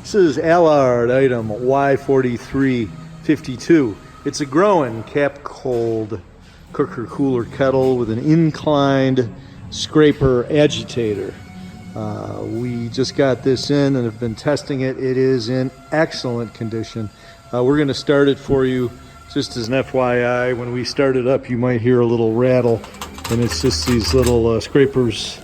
This is Allard item Y4352. It's a Groen CapKold Cooker-Cooler Kettle with an inclined scraper-agitator. We just got this in and have been testing it. It is in excellent condition. We're going to start it for you just as an FYI. When we start it up, you might hear a little rattle, and it's just these little scrapers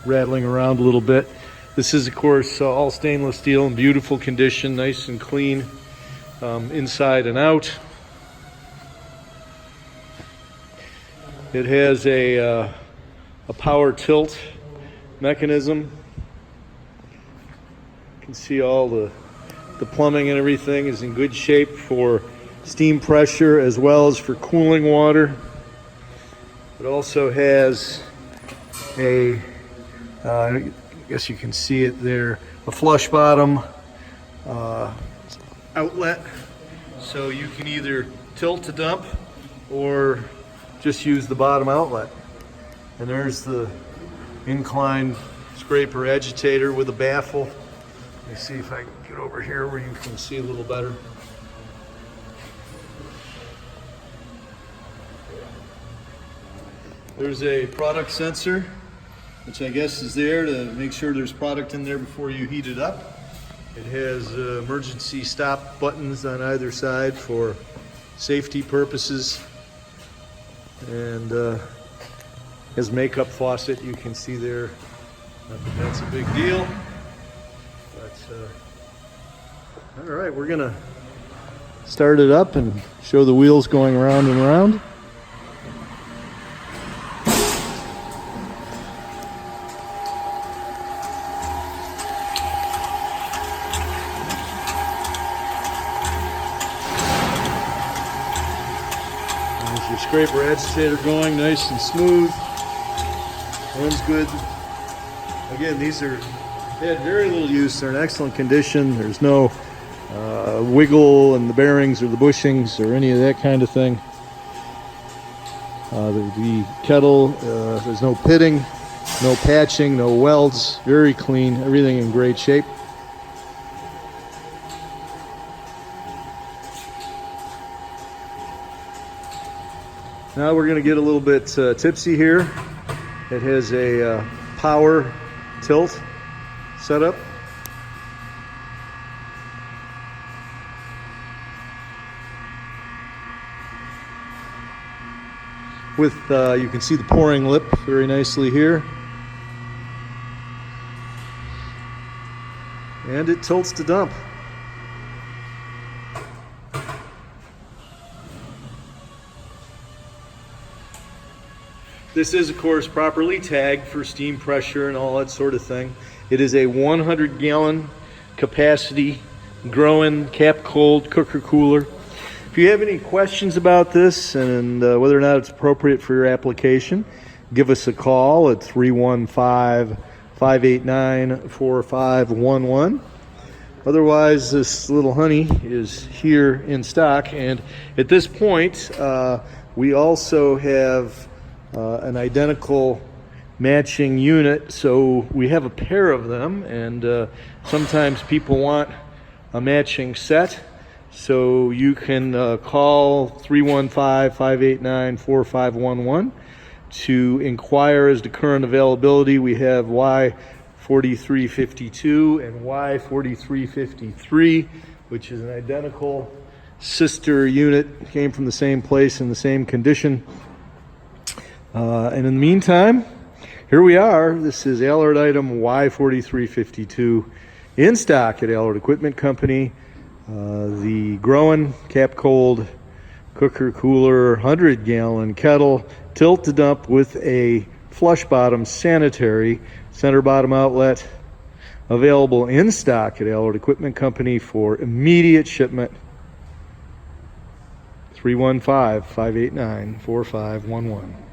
rattling around a little bit. This is, of course, all stainless steel in beautiful condition, nice and clean inside and out. It has a power tilt mechanism. You can see all the plumbing and everything is in good shape for steam pressure as well as for cooling water. It also has a I guess you can see it there, a flush bottom outlet, so you can either tilt to dump or just use the bottom outlet. And there's the inclined scraper agitator with a baffle. Let me see if I can get over here where you can see a little better. There's a product sensor, which I guess is there to make sure there's product in there before you heat it up. It has emergency stop buttons on either side for safety purposes, and has makeup faucet. You can see there. Not that that's a big deal, but all right, we're gonna start it up and show the wheels going around and around. There's your scraper agitator going nice and smooth. Runs good. Again, they had very little use. They're in excellent condition. There's no wiggle in the bearings or the bushings or any of that kind of thing. The kettle, there's no pitting, no patching, no welds. Very clean. Everything in great shape. Now we're going to get a little bit tipsy here. It has a power tilt setup. With, you can see the pouring lip very nicely here. And it tilts to dump. This is, of course, properly tagged for steam pressure and all that sort of thing. It is a 100-gallon capacity Groen CapKold Cooker-Cooler. If you have any questions about this and whether or not it's appropriate for your application, give us a call at 315-589-4511. Otherwise, this little honey is here in stock, and at this point, we also have an identical matching unit, so we have a pair of them, and sometimes people want a matching set, so you can call 315-589-4511 to inquire as to current availability. We have Y4352 and Y4353, which is an identical sister unit, came from the same place in the same condition. And in the meantime, here we are. This is Allard item Y4352 in stock at Allard Equipment Company. The Groen CapKold Cooker-Cooler 100-gallon kettle, tilt to dump with a flush bottom sanitary center bottom outlet, available in stock at Allard Equipment Company for immediate shipment. 315-589-4511.